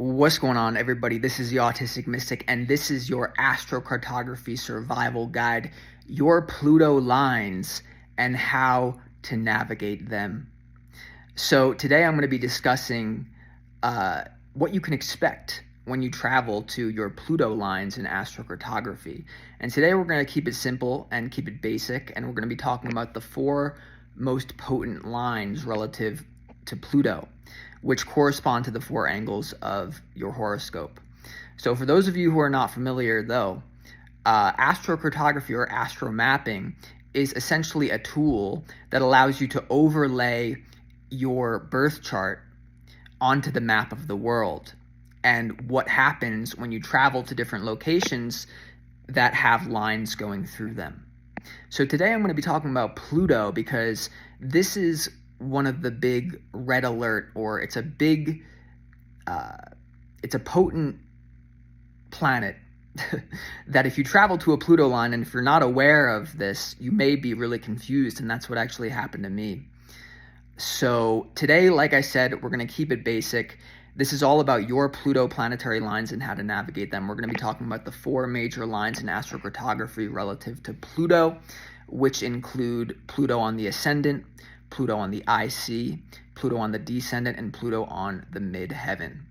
What's going on, everybody? This is the Autistic Mystic, and this is your Astrocartography survival guide, your Pluto lines, and how to navigate them. So today I'm going to be discussing what you can expect when you travel to your Pluto lines in astrocartography. And today we're going to keep it simple and keep it basic, and we're going to be talking about the 4 most potent lines relative to Pluto, which correspond to the 4 angles of your horoscope. So for those of you who are not familiar, though, astrocartography or astro-mapping is essentially a tool that allows you to overlay your birth chart onto the map of the world and what happens when you travel to different locations that have lines going through them. So today I'm going to be talking about Pluto because this is one of the big red alert, or it's a potent planet that if you travel to a Pluto line, and if you're not aware of this, you may be really confused, and that's what actually happened to me. So today, like I said, we're going to keep it basic. This is all about your Pluto planetary lines and how to navigate them. We're going to be talking about the 4 major lines in astrocartography relative to Pluto, which include Pluto on the ascendant, Pluto on the IC, Pluto on the descendant, and Pluto on the midheaven.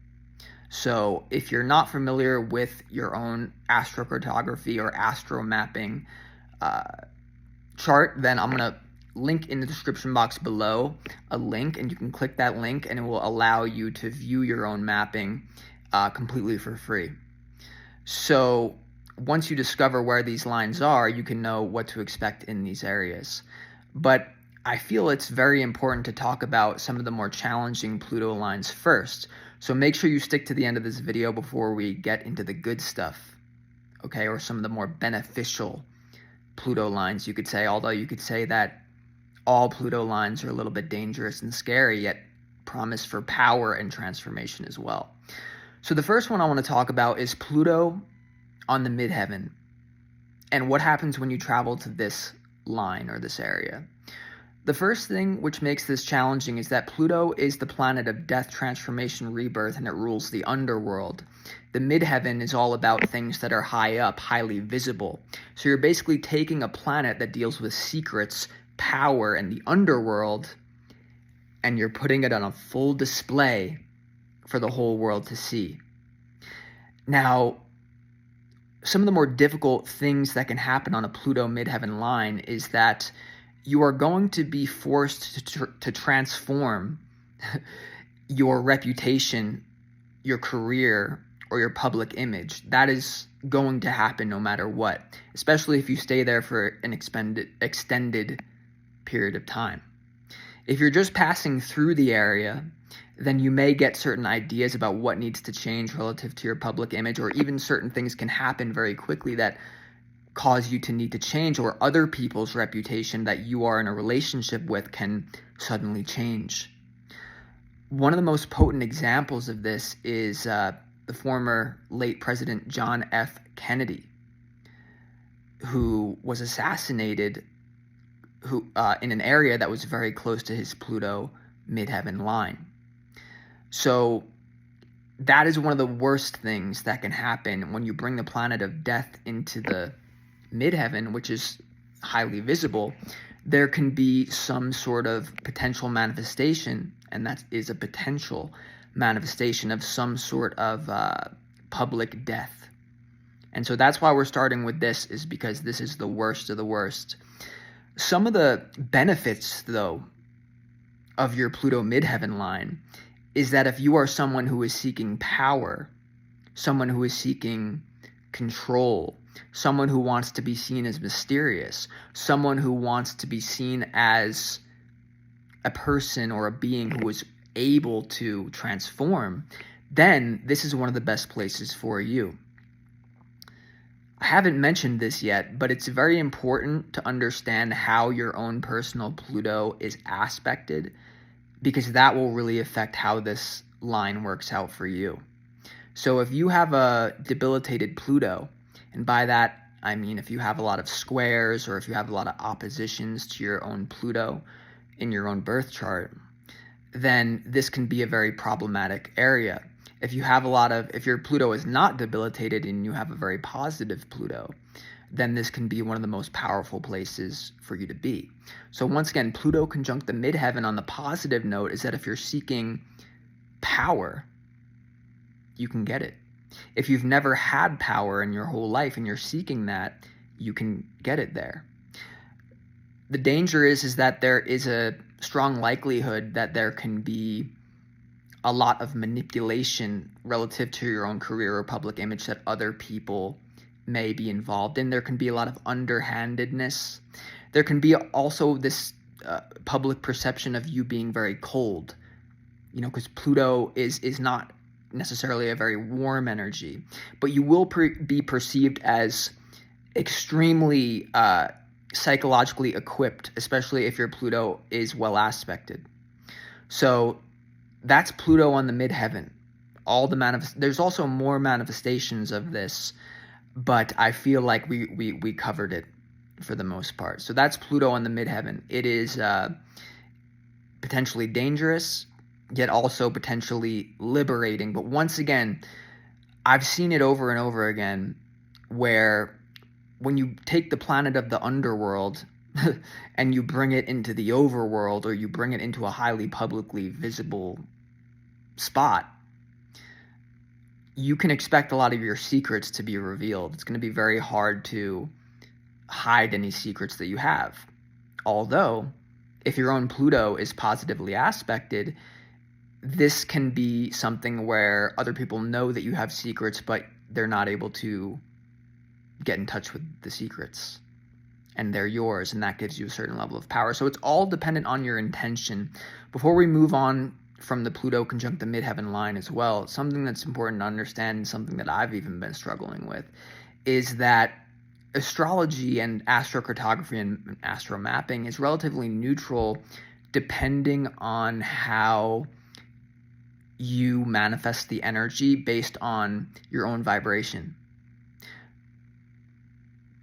So if you're not familiar with your own astrocartography or astro-mapping chart, then I'm going to link in the description box below a link, and you can click that link and it will allow you to view your own mapping completely for free. So once you discover where these lines are, you can know what to expect in these areas. But I feel it's very important to talk about some of the more challenging Pluto lines first. So make sure you stick to the end of this video before we get into the good stuff, okay? Or some of the more beneficial Pluto lines, you could say, although you could say that all Pluto lines are a little bit dangerous and scary, yet promise for power and transformation as well. So the first one I want to talk about is Pluto on the midheaven and what happens when you travel to this line or this area. The first thing which makes this challenging is that Pluto is the planet of death, transformation, rebirth, and it rules the underworld. The midheaven is all about things that are high up, highly visible. So you're basically taking a planet that deals with secrets, power, and the underworld, and you're putting it on a full display for the whole world to see. Now, some of the more difficult things that can happen on a Pluto midheaven line is that you are going to be forced to transform your reputation, your career, or your public image. That is going to happen no matter what, especially if you stay there for an extended period of time. If you're just passing through the area, then you may get certain ideas about what needs to change relative to your public image, or even certain things can happen very quickly that cause you to need to change, or other people's reputation that you are in a relationship with can suddenly change. One of the most potent examples of this is the former late President John F. Kennedy, who was assassinated in an area that was very close to his Pluto midheaven line. So that is one of the worst things that can happen when you bring the planet of death into the midheaven, which is highly visible. There can be some sort of potential manifestation, and that is a potential manifestation of some sort of public death. And so that's why we're starting with this, is because this is the worst of the worst. Some of the benefits, though, of your Pluto midheaven line is that if you are someone who is seeking power, someone who is seeking control, someone who wants to be seen as mysterious, someone who wants to be seen as a person or a being who is able to transform, then this is one of the best places for you. I haven't mentioned this yet, but it's very important to understand how your own personal Pluto is aspected, because that will really affect how this line works out for you. So if you have a debilitated Pluto, and by that I mean if you have a lot of squares or if you have a lot of oppositions to your own Pluto in your own birth chart, then this can be a very problematic area. If your Pluto is not debilitated and you have a very positive Pluto, then this can be one of the most powerful places for you to be. So once again, Pluto conjunct the midheaven on the positive note is that if you're seeking power, you can get it. If you've never had power in your whole life and you're seeking that, you can get it there. The danger is that there is a strong likelihood that there can be a lot of manipulation relative to your own career or public image that other people may be involved in. There can be a lot of underhandedness. There can be also this public perception of you being very cold, because Pluto is not necessarily a very warm energy, but you will be perceived as extremely psychologically equipped, especially if your Pluto is well aspected. So that's Pluto on the midheaven. There's also more manifestations of this, but I feel like we covered it for the most part. So that's Pluto on the midheaven. It is potentially dangerous, yet also potentially liberating. But once again, I've seen it over and over again where when you take the planet of the underworld and you bring it into the overworld, or you bring it into a highly publicly visible spot, you can expect a lot of your secrets to be revealed. It's going to be very hard to hide any secrets that you have. Although, if your own Pluto is positively aspected, this can be something where other people know that you have secrets, but they're not able to get in touch with the secrets, and they're yours, and that gives you a certain level of power. So it's all dependent on your intention. Before we move on from the Pluto conjunct the midheaven line as well, something that's important to understand, and something that I've even been struggling with, is that astrology and astrocartography and astro-mapping is relatively neutral depending on how you manifest the energy based on your own vibration.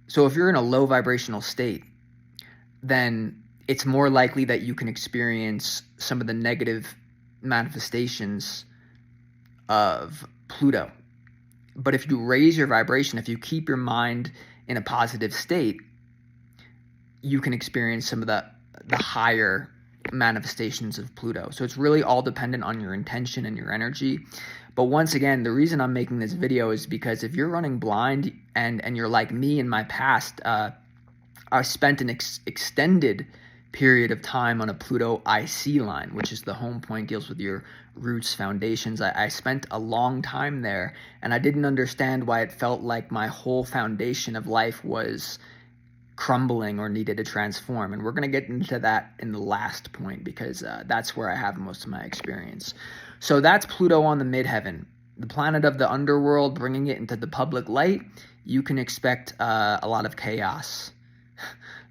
So if you're in a low vibrational state, then it's more likely that you can experience some of the negative manifestations of Pluto. But if you raise your vibration, if you keep your mind in a positive state, you can experience some of the higher manifestations of Pluto. So it's really all dependent on your intention and your energy. But once again, the reason I'm making this video is because if you're running blind and you're like me in my past, I spent an extended period of time on a Pluto IC line, which is the home point, deals with your roots, foundations. I spent a long time there, and I didn't understand why it felt like my whole foundation of life was crumbling or needed to transform. And we're going to get into that in the last point, because that's where I have most of my experience. So that's Pluto on the midheaven, the planet of the underworld, bringing it into the public light. You can expect a lot of chaos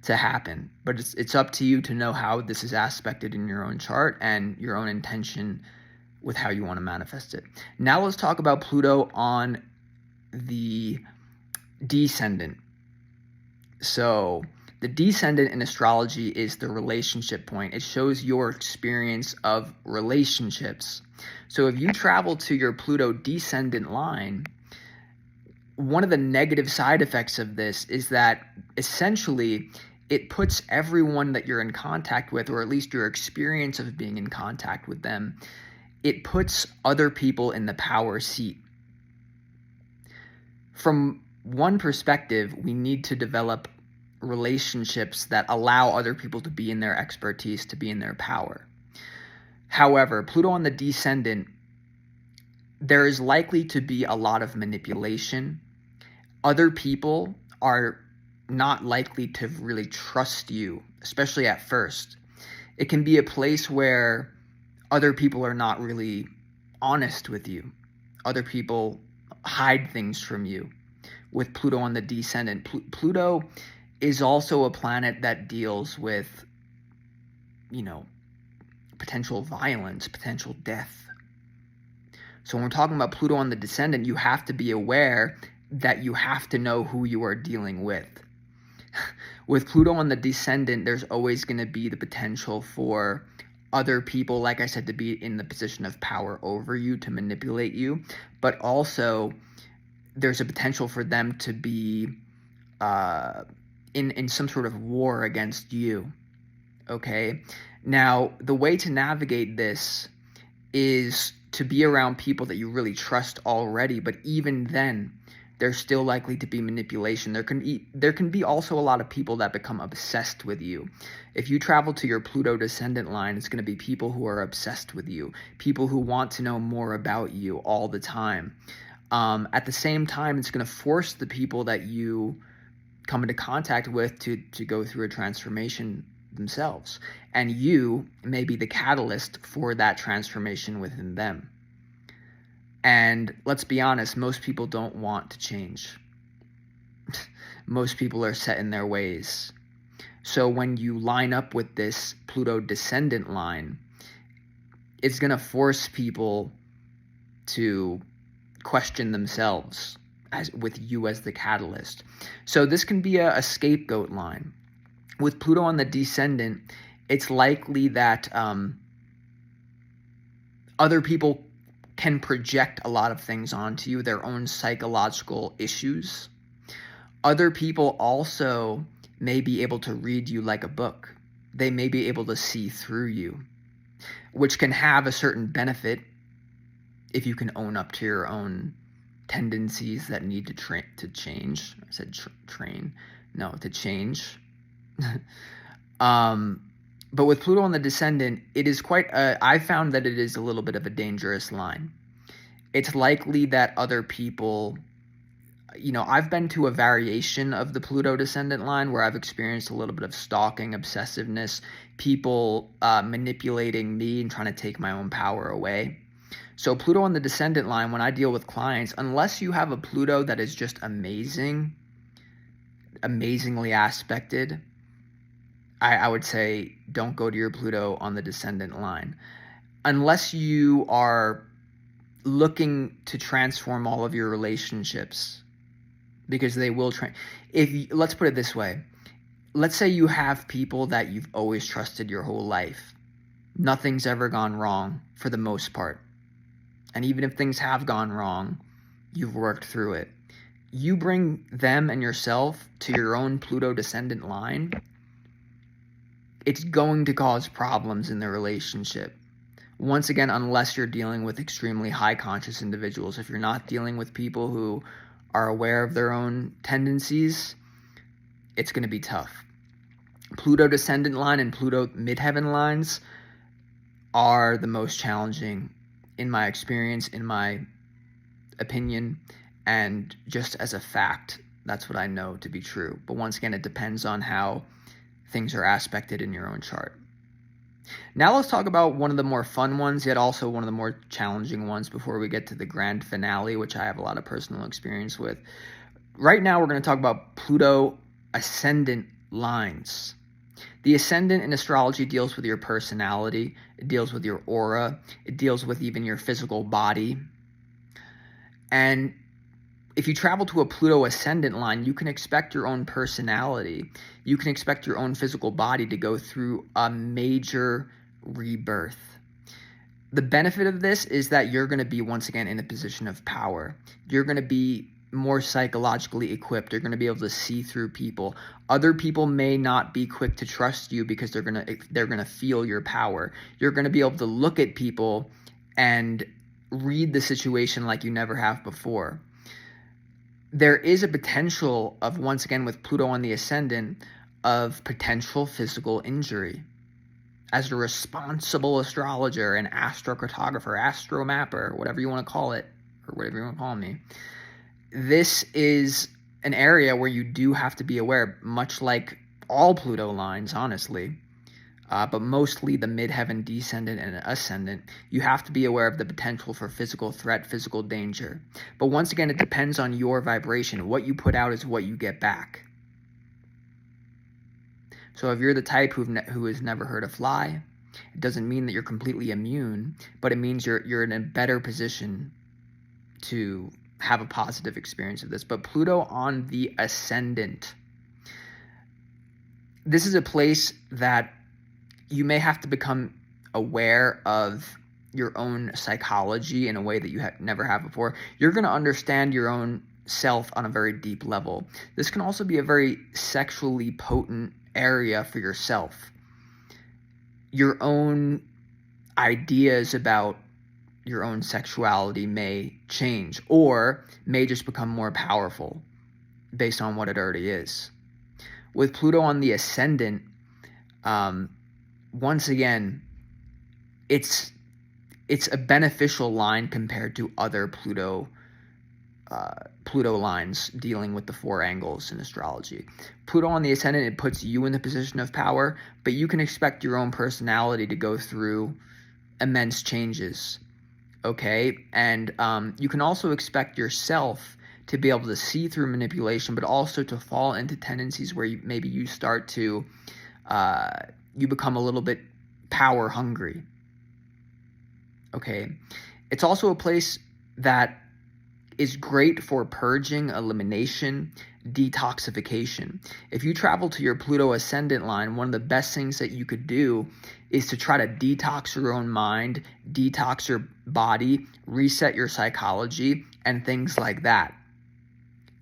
to happen, but it's up to you to know how this is aspected in your own chart and your own intention with how you want to manifest it. Now let's talk about Pluto on the descendant. So the descendant in astrology is the relationship point. It shows your experience of relationships. So if you travel to your Pluto descendant line, one of the negative side effects of this is that essentially it puts everyone that you're in contact with, or at least your experience of being in contact with them, it puts other people in the power seat. From one perspective, we need to develop relationships that allow other people to be in their expertise, to be in their power. However, Pluto on the descendant, there is likely to be a lot of manipulation. Other people are not likely to really trust you, especially at first. It can be a place where other people are not really honest with you. Other people hide things from you. With Pluto on the descendant, Pluto is also a planet that deals with, potential violence, potential death. So when we're talking about Pluto on the descendant, you have to be aware that you have to know who you are dealing with. With Pluto on the descendant, there's always going to be the potential for other people, like I said, to be in the position of power over you, to manipulate you, but also there's a potential for them to be in some sort of war against you. Okay? Now, the way to navigate this is to be around people that you really trust already, but even then, there's still likely to be manipulation. There can be also a lot of people that become obsessed with you. If you travel to your Pluto descendant line, it's going to be people who are obsessed with you, people who want to know more about you all the time. At the same time, it's going to force the people that you come into contact with to go through a transformation themselves. And you may be the catalyst for that transformation within them. And let's be honest, most people don't want to change. Most people are set in their ways. So when you line up with this Pluto descendant line, it's going to force people to question themselves with you as the catalyst. So this can be a scapegoat line. With Pluto on the descendant, it's likely that other people can project a lot of things onto you, their own psychological issues. Other people also may be able to read you like a book. They may be able to see through you, which can have a certain benefit if you can own up to your own tendencies that need to change. I said train. No, to change. But with Pluto on the descendant, it is I found that it is a little bit of a dangerous line. It's likely that other people, I've been to a variation of the Pluto descendant line where I've experienced a little bit of stalking, obsessiveness, people manipulating me and trying to take my own power away. So Pluto on the descendant line, when I deal with clients, unless you have a Pluto that is just amazingly aspected, I would say don't go to your Pluto on the descendant line. Unless you are looking to transform all of your relationships, because they will let's put it this way. Let's say you have people that you've always trusted your whole life. Nothing's ever gone wrong for the most part. And even if things have gone wrong, you've worked through it. You bring them and yourself to your own Pluto descendant line, it's going to cause problems in the relationship. Once again, unless you're dealing with extremely high conscious individuals. If you're not dealing with people who are aware of their own tendencies, it's going to be tough. Pluto descendant line and Pluto midheaven lines are the most challenging in my experience, in my opinion, and just as a fact, that's what I know to be true. But once again, it depends on how things are aspected in your own chart. Now let's talk about one of the more fun ones, yet also one of the more challenging ones before we get to the grand finale, which I have a lot of personal experience with. Right now, we're going to talk about Pluto ascendant lines. The ascendant in astrology deals with your personality. It deals with your aura. It deals with even your physical body. And if you travel to a Pluto ascendant line, you can expect your own personality. You can expect your own physical body to go through a major rebirth. The benefit of this is that you're going to be, once again, in a position of power. You're going to be more psychologically equipped. You're going to be able to see through people. Other people may not be quick to trust you because they're going to feel your power. You're going to be able to look at people and read the situation like you never have before. There is a potential of, once again, with Pluto on the ascendant, of potential physical injury. As a responsible astrologer, an astrocartographer, astro-mapper, whatever you want to call it, or whatever you want to call me, this is an area where you do have to be aware, much like all Pluto lines, honestly, but mostly the midheaven descendant and ascendant. You have to be aware of the potential for physical threat, physical danger. But once again, it depends on your vibration. What you put out is what you get back. So if you're the type who has never heard a fly, it doesn't mean that you're completely immune, but it means you're in a better position to have a positive experience of this. But Pluto on the ascendant, this is a place that you may have to become aware of your own psychology in a way that you never have before, you're going to understand your own self on a very deep level. This can also be a very sexually potent area for yourself. Your own ideas about your own sexuality may change or may just become more powerful based on what it already is. With Pluto on the ascendant, once again, it's a beneficial line compared to other Pluto lines dealing with the 4 angles in astrology. Pluto on the ascendant, it puts you in the position of power, but you can expect your own personality to go through immense changes, okay? And you can also expect yourself to be able to see through manipulation, but also to fall into tendencies where maybe you start to, you become a little bit power hungry, okay? It's also a place that is great for purging, elimination, detoxification. If you travel to your Pluto ascendant line, one of the best things that you could do is to try to detox your own mind, detox your body, reset your psychology, and things like that.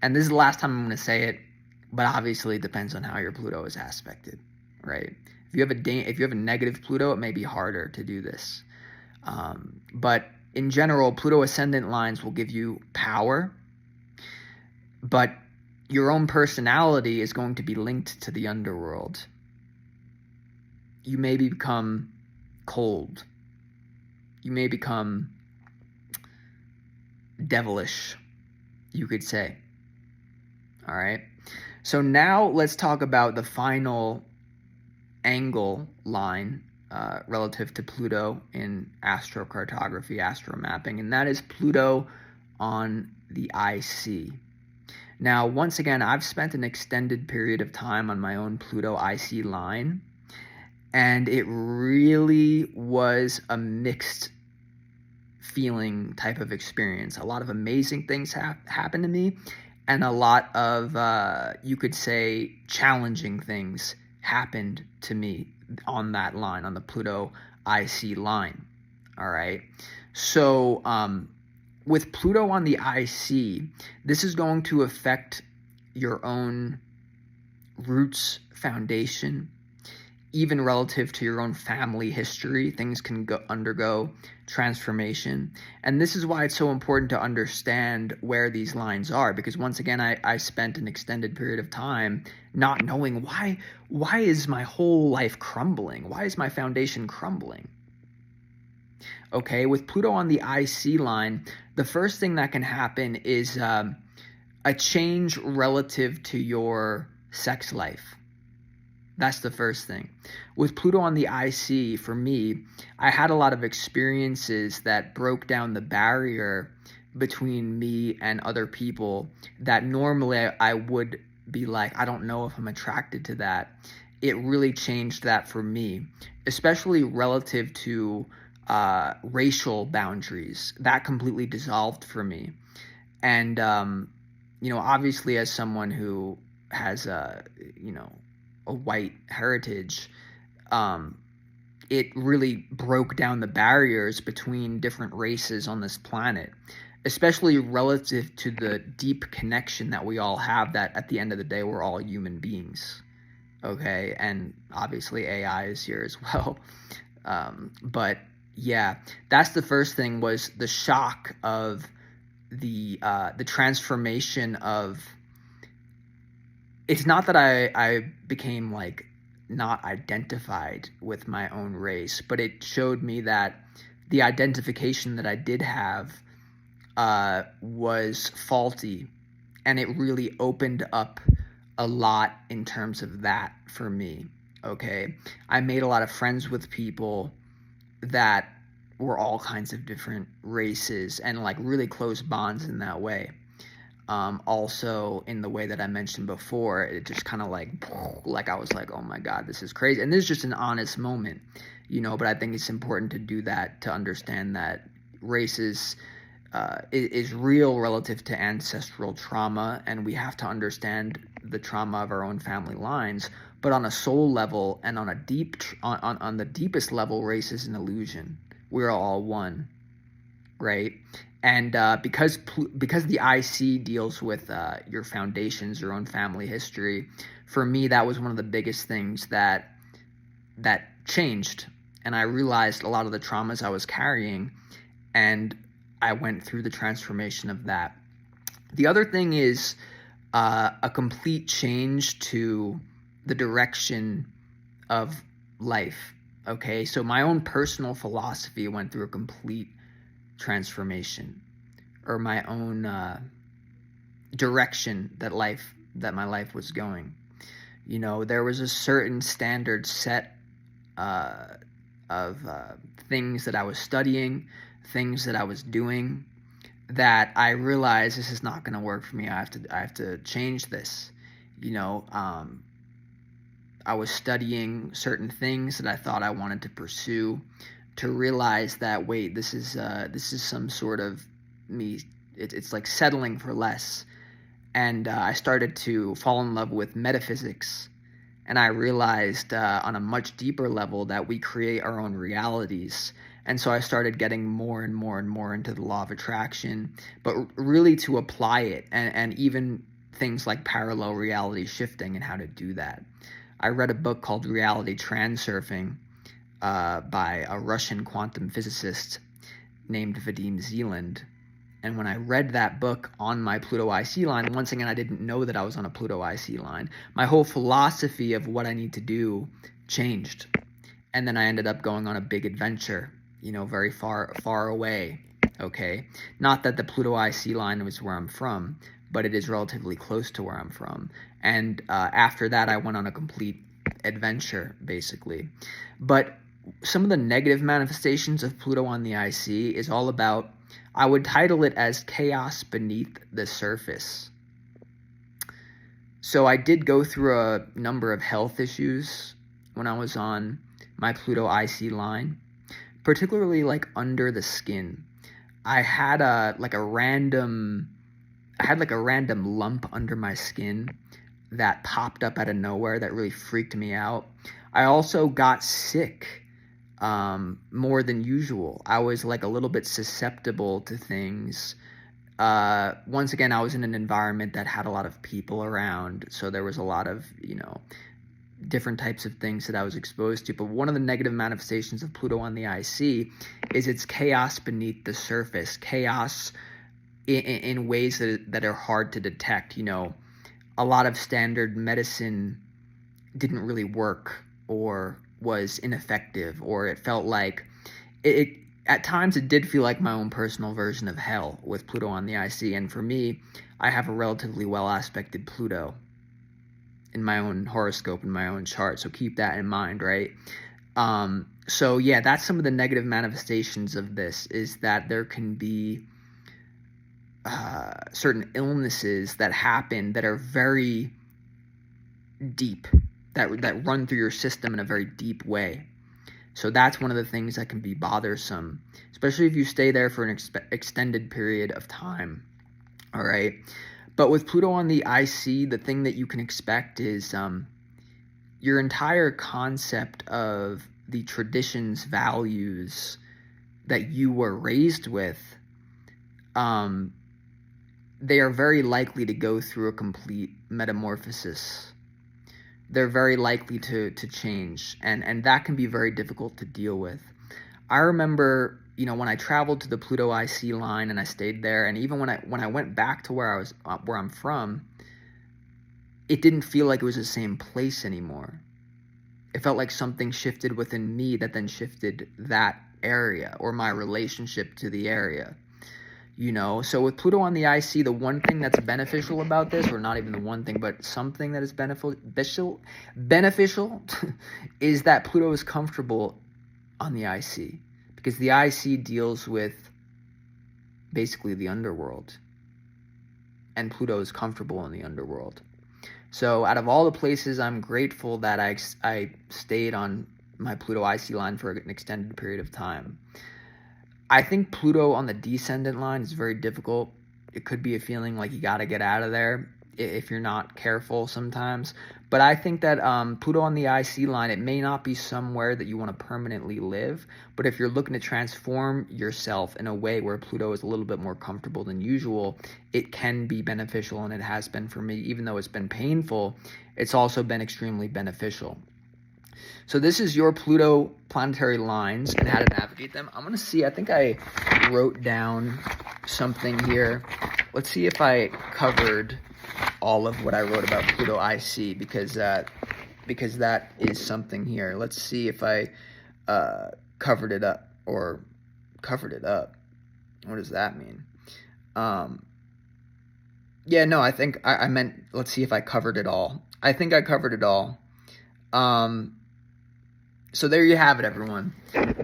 And this is the last time I'm going to say it, but obviously it depends on how your Pluto is aspected, right? If you have a negative Pluto, it may be harder to do this. But in general, Pluto ascendant lines will give you power, but your own personality is going to be linked to the underworld. You may become cold. You may become devilish, you could say. All right. So now let's talk about the final angle line relative to Pluto in astrocartography, astro-mapping, and that is Pluto on the IC. Now, once again, I've spent an extended period of time on my own Pluto IC line, and it really was a mixed feeling type of experience. A lot of amazing things happened to me, and a lot of, you could say, challenging things happened to me on that line, on the Pluto IC line. All right. So with Pluto on the IC, this is going to affect your own roots, foundation, even relative to your own family history. Things can undergo transformation. And this is why it's so important to understand where these lines are, because once again, I spent an extended period of time not knowing why is my whole life crumbling? Why is my foundation crumbling? Okay, with Pluto on the IC line, the first thing that can happen is a change relative to your sex life. That's the first thing. With Pluto on the IC, for me, I had a lot of experiences that broke down the barrier between me and other people that normally I would be like, I don't know if I'm attracted to that. It really changed that for me, especially relative to racial boundaries. That completely dissolved for me. And, obviously as someone who has a white heritage, it really broke down the barriers between different races on this planet, especially relative to the deep connection that we all have, that at the end of the day, we're all human beings. Okay. And obviously AI is here as well. But yeah, that's the first thing, was the shock of the transformation of, it's not that I became like not identified with my own race, but it showed me that the identification that I did have was faulty, and it really opened up a lot in terms of that for me. Okay, I made a lot of friends with people that were all kinds of different races, and like really close bonds in that way. Also in the way that I mentioned before, it just kind of like I was like, oh my God, this is crazy. And this is just an honest moment, but I think it's important to do that, to understand that race is real relative to ancestral trauma, and we have to understand the trauma of our own family lines, but on a soul level and on a on the deepest level, race is an illusion. We're all one, right? And because the IC deals with your foundations, your own family history, for me that was one of the biggest things that changed, and I realized a lot of the traumas I was carrying, and I went through the transformation of that. The other thing is a complete change to the direction of life. Okay, so my own personal philosophy went through a complete transformation, or my own direction that my life was going. You know, there was a certain standard set of things that I was studying, things that I was doing, that I realized this is not going to work for me. I have to change this. You know, I was studying certain things that I thought I wanted to pursue, to realize that, wait, this is some sort of me. It's like settling for less. And I started to fall in love with metaphysics, and I realized on a much deeper level that we create our own realities. And so I started getting more and more and more into the law of attraction, but really to apply it, and even things like parallel reality shifting and how to do that. I read a book called Reality Transurfing by a Russian quantum physicist named Vadim Zeland. And when I read that book on my Pluto IC line, once again, I didn't know that I was on a Pluto IC line. My whole philosophy of what I need to do changed. And then I ended up going on a big adventure, you know, very far away, okay? Not that the Pluto IC line was where I'm from, but it is relatively close to where I'm from. And after that, I went on a complete adventure, basically. But some of the negative manifestations of Pluto on the IC is all about, I would title it as chaos beneath the surface. So I did go through a number of health issues when I was on my Pluto IC line, particularly like under the skin. I had like a random lump under my skin that popped up out of nowhere that really freaked me out. I also got sick more than usual. I was like a little bit susceptible to things. Once again, I was in an environment that had a lot of people around, so there was a lot of, you know, different types of things that I was exposed to. But one of the negative manifestations of Pluto on the IC is its chaos beneath the surface, chaos in ways that are hard to detect. You know, a lot of standard medicine didn't really work, or was ineffective, or it felt like it at times it did feel like my own personal version of hell with Pluto on the IC. And for me, I have a relatively well aspected Pluto in my own horoscope, in my own chart, so keep that in mind, right? So yeah, that's some of the negative manifestations of this, is that there can be certain illnesses that happen that are very deep, that run through your system in a very deep way. So that's one of the things that can be bothersome, especially if you stay there for an extended period of time. All right. But with Pluto on the IC, the thing that you can expect is your entire concept of the traditions, values that you were raised with, they are very likely to go through a complete metamorphosis. They're very likely to change, and that can be very difficult to deal with. I remember, you know, when I traveled to the Pluto IC line and I stayed there, and even when I went back to where I'm from, it didn't feel like it was the same place anymore. It felt like something shifted within me that then shifted that area, or my relationship to the area. You know, so with Pluto on the IC, the one thing that's beneficial about this, or not even the one thing, but something that is beneficial is that Pluto is comfortable on the IC, because the IC deals with basically the underworld, and Pluto is comfortable in the underworld. So out of all the places, I'm grateful that I stayed on my Pluto IC line for an extended period of time. I think Pluto on the descendant line is very difficult. It could be a feeling like you got to get out of there if you're not careful sometimes. But I think that Pluto on the IC line, it may not be somewhere that you want to permanently live, but if you're looking to transform yourself in a way where Pluto is a little bit more comfortable than usual, it can be beneficial, and it has been for me. Even though it's been painful, it's also been extremely beneficial. So this is your Pluto planetary lines and how to navigate them. I'm going to see, I think I wrote down something here. Let's see if I covered all of what I wrote about Pluto IC, because that is something here. Let's see if I covered it up. What does that mean? Yeah, no, I think I meant, let's see if I covered it all. I think I covered it all. So there you have it, everyone.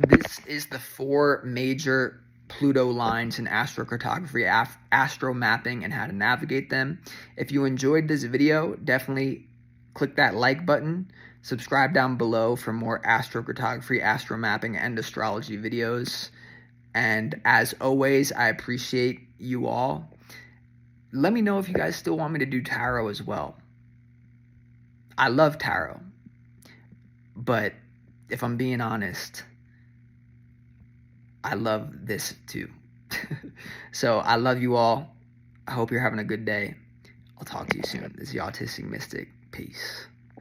This is the 4 major Pluto lines in astrocartography, astro-mapping, and how to navigate them. If you enjoyed this video, definitely click that like button. Subscribe down below for more astrocartography, astro-mapping, and astrology videos. And as always, I appreciate you all. Let me know if you guys still want me to do tarot as well. I love tarot, but if I'm being honest, I love this too. So I love you all. I hope you're having a good day. I'll talk to you soon. This is the Autistic Mystic. Peace.